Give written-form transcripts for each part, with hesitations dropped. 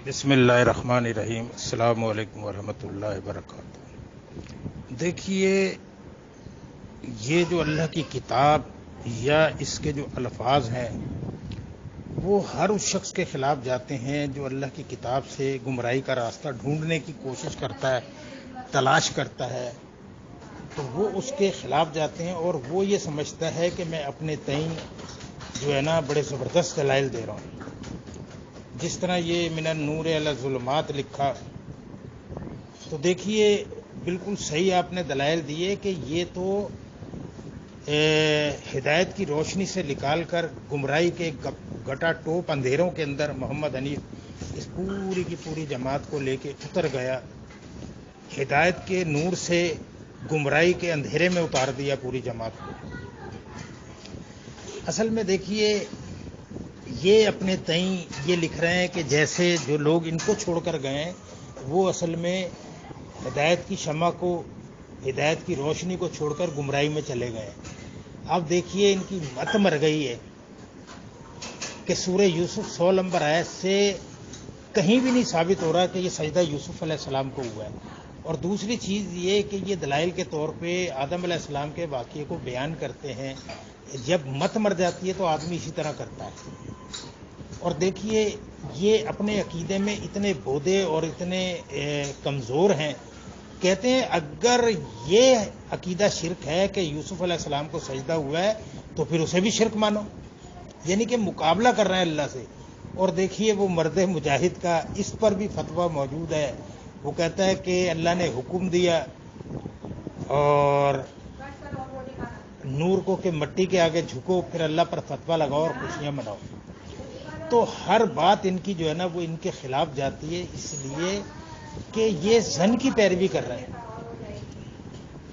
بسم اللہ الرحمن الرحیم۔ السلام علیکم ورحمۃ اللہ وبرکاتہ۔ دیکھیے، یہ جو اللہ کی کتاب یا اس کے جو الفاظ ہیں وہ ہر اس شخص کے خلاف جاتے ہیں جو اللہ کی کتاب سے گمراہی کا راستہ ڈھونڈنے کی کوشش کرتا ہے، تلاش کرتا ہے، تو وہ اس کے خلاف جاتے ہیں اور وہ یہ سمجھتا ہے کہ میں اپنے تئیں جو ہے نا بڑے زبردست دلائل دے رہا ہوں۔ جس طرح یہ من النور الی الظلمات لکھا، تو دیکھیے بالکل صحیح آپ نے دلائل دیے کہ یہ تو ہدایت کی روشنی سے نکال کر گمراہی کے گٹا ٹوپ اندھیروں کے اندر محمد حنیف اس پوری کی پوری جماعت کو لے کے اتر گیا، ہدایت کے نور سے گمراہی کے اندھیرے میں اتار دیا پوری جماعت کو۔ اصل میں دیکھیے، یہ اپنے تئیں یہ لکھ رہے ہیں کہ جیسے جو لوگ ان کو چھوڑ کر گئے ہیں وہ اصل میں ہدایت کی شمع کو، ہدایت کی روشنی کو چھوڑ کر گمراہی میں چلے گئے ہیں۔ اب دیکھیے ان کی مت مر گئی ہے کہ سورہ یوسف 100 نمبر آیت سے کہیں بھی نہیں ثابت ہو رہا کہ یہ سجدہ یوسف علیہ السلام کو ہوا ہے۔ اور دوسری چیز یہ کہ یہ دلائل کے طور پہ آدم علیہ السلام کے واقعے کو بیان کرتے ہیں۔ جب مت مر جاتی ہے تو آدمی اسی طرح کرتا ہے۔ اور دیکھیے، یہ اپنے عقیدے میں اتنے بودے اور اتنے کمزور ہیں، کہتے ہیں اگر یہ عقیدہ شرک ہے کہ یوسف علیہ السلام کو سجدہ ہوا ہے تو پھر اسے بھی شرک مانو، یعنی کہ مقابلہ کر رہے ہیں اللہ سے۔ اور دیکھیے وہ مرد مجاہد کا اس پر بھی فتویٰ موجود ہے، وہ کہتا ہے کہ اللہ نے حکم دیا اور نور کو کہ مٹی کے آگے جھکو، پھر اللہ پر فتویٰ لگاؤ اور خوشیاں مناؤ۔ تو ہر بات ان کی جو ہے نا وہ ان کے خلاف جاتی ہے، اس لیے کہ یہ زن کی پیروی کر رہے ہیں،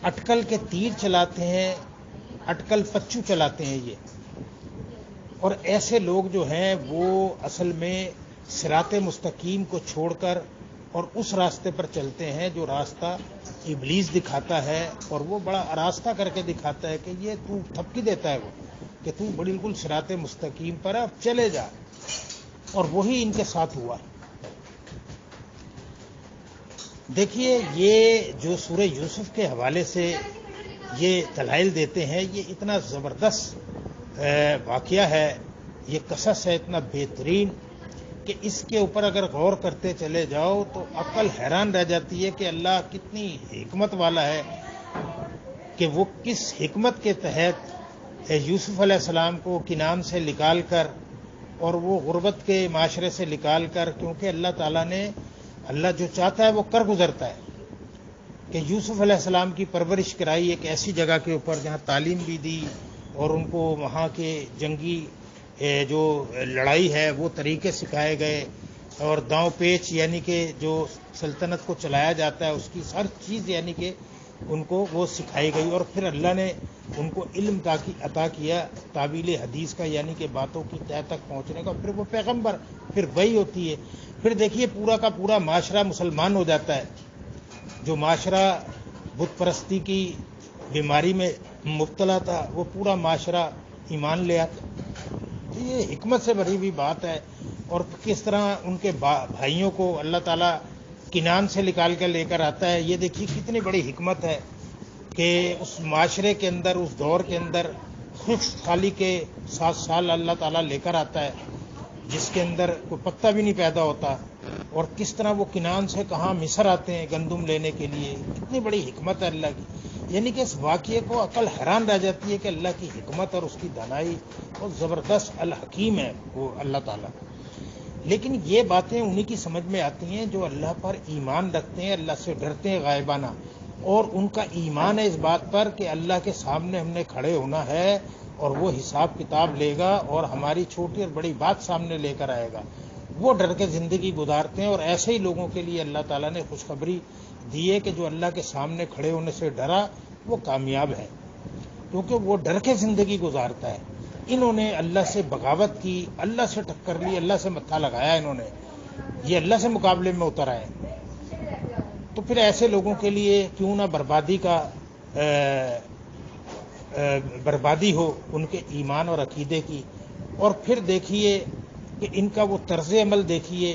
اٹکل کے تیر چلاتے ہیں، اٹکل پچو چلاتے ہیں یہ۔ اور ایسے لوگ جو ہیں وہ اصل میں صراط مستقیم کو چھوڑ کر اور اس راستے پر چلتے ہیں جو راستہ ابلیس دکھاتا ہے، اور وہ بڑا آراستہ کر کے دکھاتا ہے کہ یہ تو تھپکی دیتا ہے وہ کہ تو بالکل صراط مستقیم پر اب چلے جا، اور وہی ان کے ساتھ ہوا۔ دیکھیے، یہ جو سورہ یوسف کے حوالے سے یہ دلائل دیتے ہیں، یہ اتنا زبردست واقعہ ہے، یہ قصص ہے اتنا بہترین کہ اس کے اوپر اگر غور کرتے چلے جاؤ تو عقل حیران رہ جاتی ہے کہ اللہ کتنی حکمت والا ہے کہ وہ کس حکمت کے تحت یوسف علیہ السلام کو کنعان سے نکال کر اور وہ غربت کے معاشرے سے نکال کر، کیونکہ اللہ تعالیٰ نے، اللہ جو چاہتا ہے وہ کر گزرتا ہے، کہ یوسف علیہ السلام کی پرورش کرائی ایک ایسی جگہ کے اوپر جہاں تعلیم بھی دی اور ان کو وہاں کے جنگی جو لڑائی ہے وہ طریقے سکھائے گئے، اور داؤں پیچ یعنی کہ جو سلطنت کو چلایا جاتا ہے اس کی ہر چیز یعنی کہ ان کو وہ سکھائی گئی، اور پھر اللہ نے ان کو علم عطا کیا تعویل حدیث کا، یعنی کہ باتوں کی تہ تک پہنچنے کا، پھر وہ پیغمبر، پھر وہی ہوتی ہے۔ پھر دیکھیے پورا کا پورا معاشرہ مسلمان ہو جاتا ہے، جو معاشرہ بت پرستی کی بیماری میں مبتلا تھا وہ پورا معاشرہ ایمان لے آتا۔ یہ حکمت سے بھری ہوئی بات ہے، اور کس طرح ان کے بھائیوں کو اللہ تعالیٰ کنعان سے نکال کر لے کر آتا ہے۔ یہ دیکھیے کتنی بڑی حکمت ہے کہ اس معاشرے کے اندر، اس دور کے اندر خشک سالی کے 7 سال اللہ تعالیٰ لے کر آتا ہے جس کے اندر کوئی پتا بھی نہیں پیدا ہوتا، اور کس طرح وہ کنعان سے کہاں مصر آتے ہیں گندم لینے کے لیے۔ کتنی بڑی حکمت ہے اللہ کی، یعنی کہ اس واقعے کو عقل حیران رہ جاتی ہے کہ اللہ کی حکمت اور اس کی دانائی اور زبردست الحکیم ہے وہ اللہ تعالیٰ۔ لیکن یہ باتیں انہی کی سمجھ میں آتی ہیں جو اللہ پر ایمان رکھتے ہیں، اللہ سے ڈرتے ہیں غائبانہ، اور ان کا ایمان ہے اس بات پر کہ اللہ کے سامنے ہم نے کھڑے ہونا ہے اور وہ حساب کتاب لے گا اور ہماری چھوٹی اور بڑی بات سامنے لے کر آئے گا۔ وہ ڈر کے زندگی گزارتے ہیں، اور ایسے ہی لوگوں کے لیے اللہ تعالیٰ نے خوشخبری دی ہے کہ جو اللہ کے سامنے کھڑے ہونے سے ڈرا وہ کامیاب ہے، کیونکہ وہ ڈر کے زندگی گزارتا ہے۔ انہوں نے اللہ سے بغاوت کی، اللہ سے ٹکر لی، اللہ سے متھا لگایا، انہوں نے یہ اللہ سے مقابلے میں اتر آئے، تو پھر ایسے لوگوں کے لیے کیوں نہ بربادی ہو ان کے ایمان اور عقیدے کی۔ اور پھر دیکھیے کہ ان کا وہ طرز عمل دیکھیے